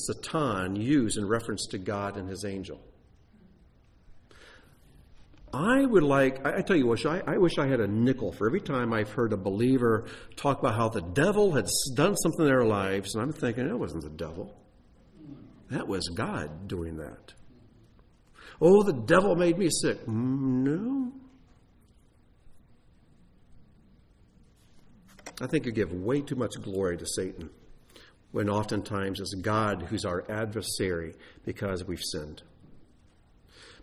Speaker 1: used in reference to God and his angel. I tell you what, I wish I had a nickel for every time I've heard a believer talk about how the devil had done something in their lives, and I'm thinking, that wasn't the devil. That was God doing that. Oh, the devil made me sick. No. I think you give way too much glory to Satan, when oftentimes it's God who's our adversary because we've sinned.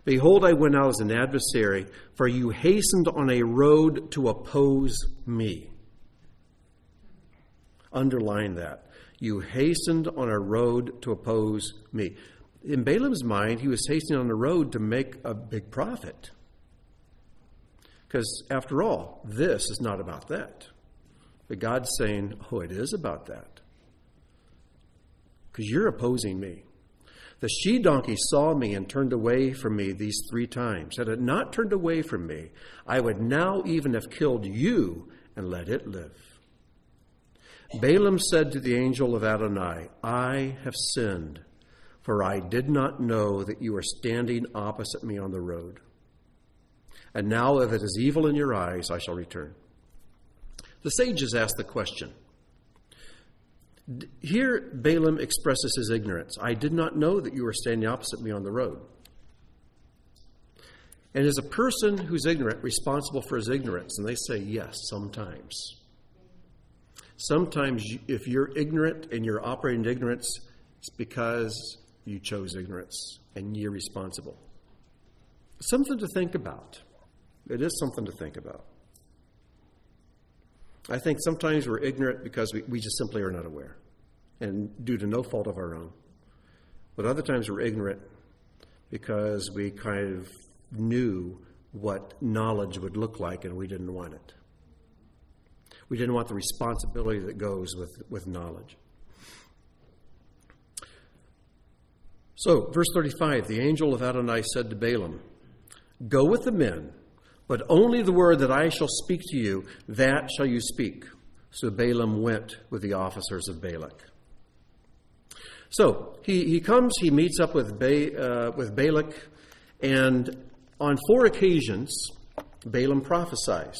Speaker 1: Behold, I went out as an adversary, for you hastened on a road to oppose me. Underline that. You hastened on a road to oppose me. In Balaam's mind, he was hastening on the road to make a big profit. Because after all, this is not about that. But God's saying, oh, it is about that. Because you're opposing me. The she-donkey saw me and turned away from me these 3 times. Had it not turned away from me, I would now even have killed you and let it live. Balaam said to the angel of Adonai, I have sinned, for I did not know that you were standing opposite me on the road. And now if it is evil in your eyes, I shall return. The sages asked the question. Here Balaam expresses his ignorance. I did not know that you were standing opposite me on the road. And is a person who's ignorant responsible for his ignorance? And they say yes, sometimes. Sometimes if you're ignorant and you're operating in ignorance, it's because you chose ignorance and you're responsible. Something to think about. It is something to think about. I think sometimes we're ignorant because we just simply are not aware, and due to no fault of our own. But other times we're ignorant because we kind of knew what knowledge would look like and we didn't want it. We didn't want the responsibility that goes with knowledge. So, verse 35, the angel of Adonai said to Balaam, go with the men, but only the word that I shall speak to you, that shall you speak. So Balaam went with the officers of Balak. So he comes, he meets up with Balak, and on 4 occasions, Balaam prophesies.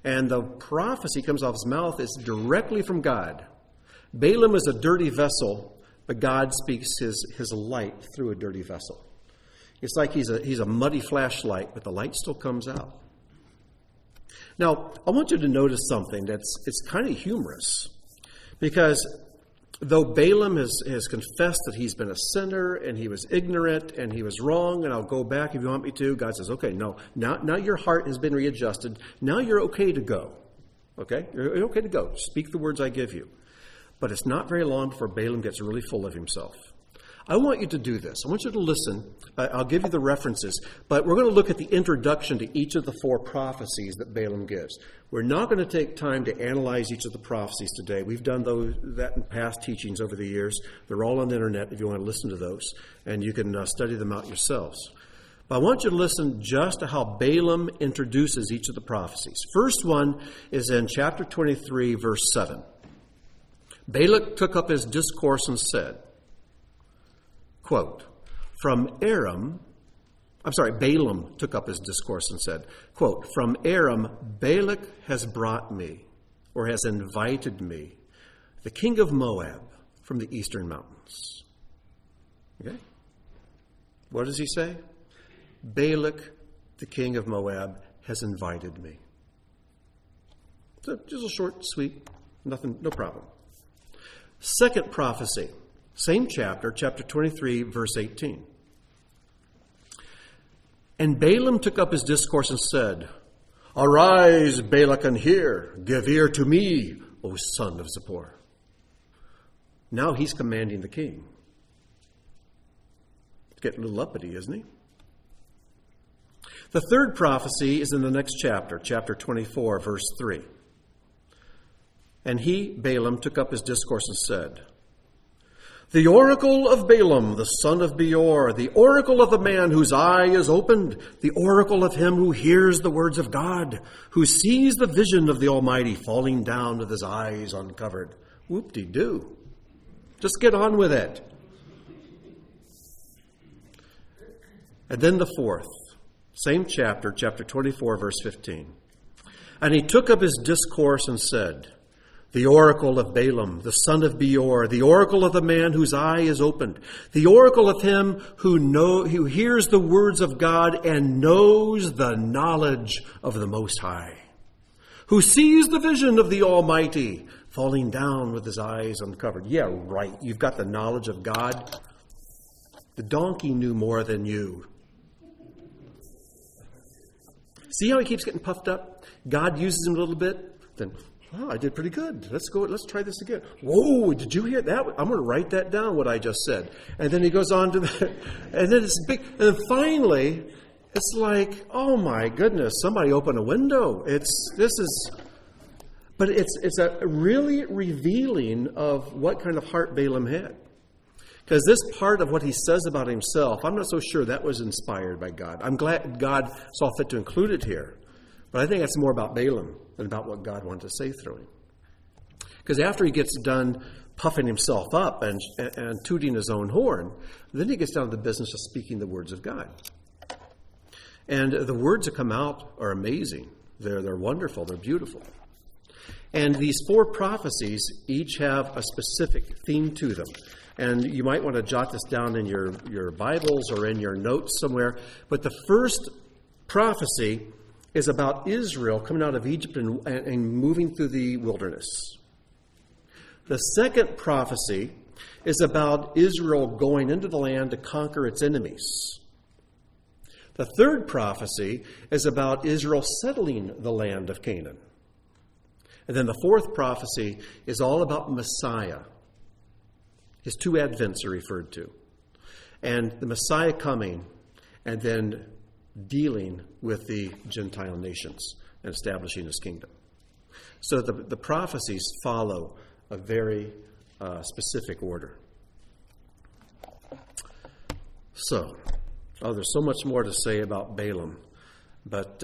Speaker 1: And the prophecy comes off his mouth is directly from God. Balaam is a dirty vessel, but God speaks his light through a dirty vessel. It's like he's a muddy flashlight, but the light still comes out. Now, I want you to notice something it's kind of humorous, because though Balaam has confessed that he's been a sinner and he was ignorant and he was wrong, and I'll go back if you want me to, God says, okay, no, now your heart has been readjusted. Now you're okay to go. Okay? You're okay to go. Speak the words I give you. But it's not very long before Balaam gets really full of himself. I want you to do this. I want you to listen. I'll give you the references, but we're going to look at the introduction to each of the 4 prophecies that Balaam gives. We're not going to take time to analyze each of the prophecies today. We've done that in past teachings over the years. They're all on the internet if you want to listen to those, and you can study them out yourselves. But I want you to listen just to how Balaam introduces each of the prophecies. First one is in chapter 23, verse 7. Balak took up his discourse and said, quote, Balaam took up his discourse and said, quote, from Aram, Balak has brought me, or has invited me, the king of Moab, from the eastern mountains. Okay? What does he say? Balak, the king of Moab, has invited me. So just a short, sweet, nothing, no problem. Second prophecy. Same chapter 23, verse 18. And Balaam took up his discourse and said, arise, Balak, and hear. Give ear to me, O son of Zippor. Now he's commanding the king. He's getting a little uppity, isn't he? The third prophecy is in the next chapter 24, verse 3. And Balaam, took up his discourse and said, the oracle of Balaam, the son of Beor, the oracle of the man whose eye is opened, the oracle of him who hears the words of God, who sees the vision of the Almighty falling down with his eyes uncovered. Whoop-de-doo. Just get on with it. And then the fourth, same chapter 24, verse 15. And he took up his discourse and said, the oracle of Balaam, the son of Beor, the oracle of the man whose eye is opened, the oracle of him who hears the words of God and knows the knowledge of the Most High, who sees the vision of the Almighty falling down with his eyes uncovered. Yeah, right. You've got the knowledge of God. The donkey knew more than you. See how he keeps getting puffed up? God uses him a little bit, then, oh, I did pretty good. Let's try this again. Whoa, did you hear that? I'm going to write that down, what I just said. And then he goes on to that. And then it's big. And then finally, it's like, oh my goodness, somebody open a window. But it's a really revealing of what kind of heart Balaam had. Because this part of what he says about himself, I'm not so sure that was inspired by God. I'm glad God saw fit to include it here. But I think it's more about Balaam than about what God wanted to say through him. Because after he gets done puffing himself up and tooting his own horn, then he gets down to the business of speaking the words of God. And the words that come out are amazing. They're wonderful. They're beautiful. And these 4 prophecies each have a specific theme to them. And you might want to jot this down in your Bibles or in your notes somewhere. But the first prophecy is about Israel coming out of Egypt and moving through the wilderness. The second prophecy is about Israel going into the land to conquer its enemies. The third prophecy is about Israel settling the land of Canaan. And then the fourth prophecy is all about Messiah. His 2 advents are referred to. And the Messiah coming and then dealing with the Gentile nations and establishing his kingdom. So the prophecies follow a very specific order. So, there's so much more to say about Balaam, but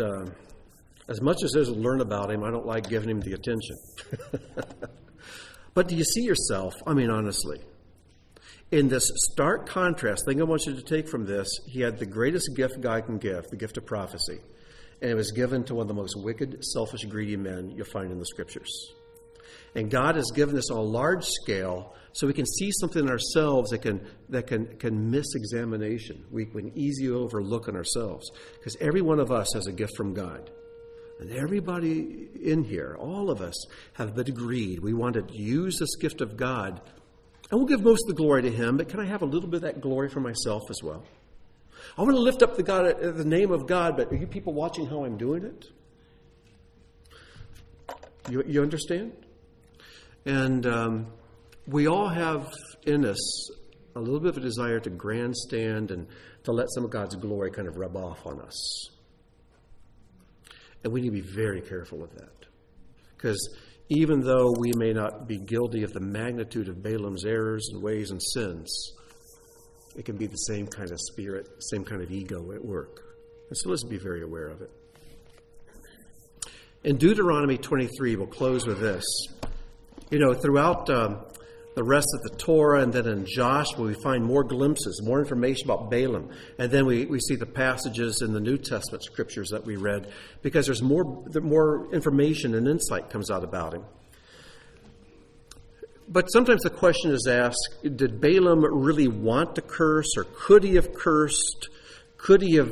Speaker 1: as much as there's to learn about him, I don't like giving him the attention. But do you see yourself, honestly, in this stark contrast? The thing I want you to take from this, he had the greatest gift God can give, the gift of prophecy, and it was given to one of the most wicked, selfish, greedy men you'll find in the Scriptures. And God has given this on a large scale so we can see something in ourselves that can miss examination. We can easily overlook in ourselves. Because every one of us has a gift from God. And everybody in here, all of us, have been agreed. We want to use this gift of God. And we'll give most of the glory to Him, but can I have a little bit of that glory for myself as well? I want to lift up the name of God, but are you people watching how I'm doing it? You understand? And we all have in us a little bit of a desire to grandstand and to let some of God's glory kind of rub off on us. And we need to be very careful of that. Because even though we may not be guilty of the magnitude of Balaam's errors and ways and sins, it can be the same kind of spirit, same kind of ego at work. And so let's be very aware of it. In Deuteronomy 23, we'll close with this. Throughout the rest of the Torah and then in Joshua, we find more glimpses, more information about Balaam. And then we see the passages in the New Testament scriptures that we read because there's more information and insight comes out about him. But sometimes the question is asked, did Balaam really want to curse, or could he have cursed? Could he have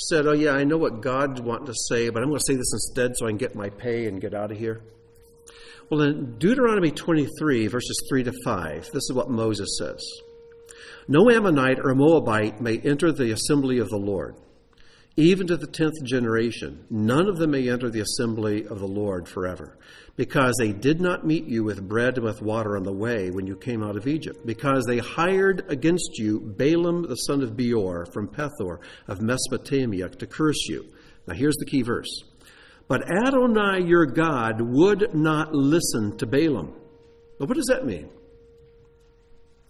Speaker 1: said, oh yeah, I know what God's wanting to say, but I'm going to say this instead so I can get my pay and get out of here? Well, in Deuteronomy 23, verses 3 to 5, this is what Moses says. No Ammonite or Moabite may enter the assembly of the Lord. Even to the 10th generation, none of them may enter the assembly of the Lord forever, because they did not meet you with bread and with water on the way when you came out of Egypt, because they hired against you Balaam the son of Beor from Pethor of Mesopotamia to curse you. Now here's the key verse. But Adonai your God would not listen to Balaam. Now what does that mean?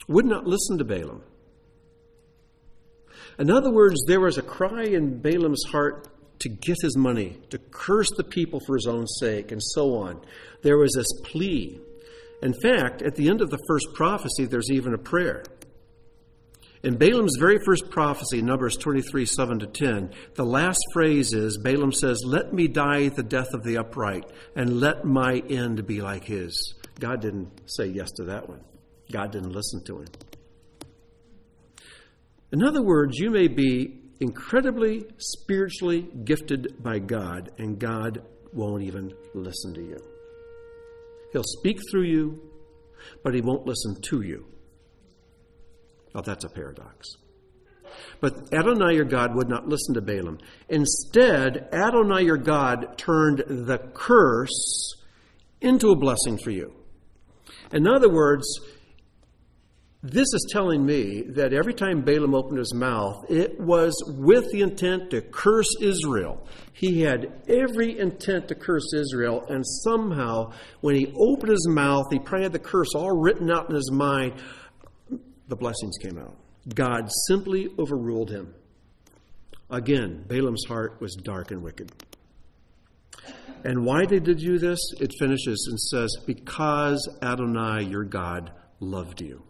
Speaker 1: Would not listen to Balaam. In other words, there was a cry in Balaam's heart to get his money, to curse the people for his own sake, and so on. There was this plea. In fact, at the end of the first prophecy, there's even a prayer. In Balaam's very first prophecy, Numbers 23, 7 to 10, the last phrase is, Balaam says, let me die the death of the upright, and let my end be like his. God didn't say yes to that one. God didn't listen to him. In other words, you may be incredibly spiritually gifted by God, and God won't even listen to you. He'll speak through you, but he won't listen to you. Now, that's a paradox. But Adonai your God would not listen to Balaam. Instead, Adonai your God turned the curse into a blessing for you. In other words, this is telling me that every time Balaam opened his mouth, it was with the intent to curse Israel. He had every intent to curse Israel, and somehow, when he opened his mouth, he probably had the curse all written out in his mind. the blessings came out. God simply overruled him. Again, Balaam's heart was dark and wicked. And why did they do this? It finishes and says, because Adonai, your God, loved you.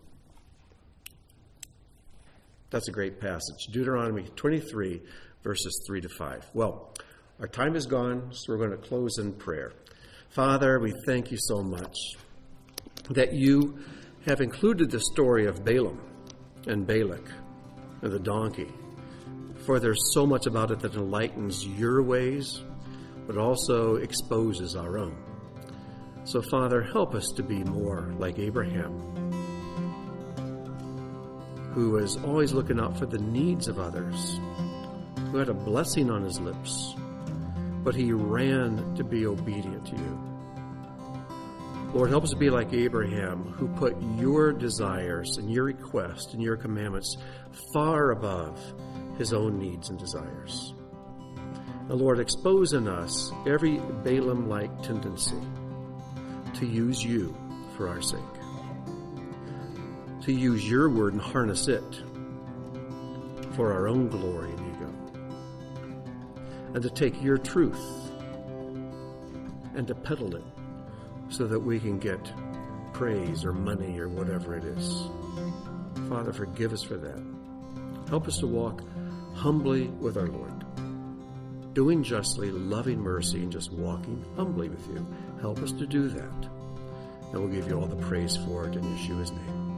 Speaker 1: That's a great passage. Deuteronomy 23, verses 3 to 5. Well, our time is gone, so we're going to close in prayer. Father, we thank you so much that you have included the story of Balaam and Balak and the donkey. For there's so much about it that enlightens your ways, but also exposes our own. So, Father, help us to be more like Abraham, who was always looking out for the needs of others, who had a blessing on his lips, but he ran to be obedient to you. Lord, help us to be like Abraham, who put your desires and your requests and your commandments far above his own needs and desires. Now, Lord, expose in us every Balaam-like tendency to use you for our sake, to use your word and harness it for our own glory and ego, and to take your truth and to peddle it so that we can get praise or money or whatever it is. Father, forgive us for that. Help us to walk humbly with our Lord, doing justly, loving mercy, and just walking humbly with you. Help us to do that. And we'll give you all the praise for it in Yeshua's name.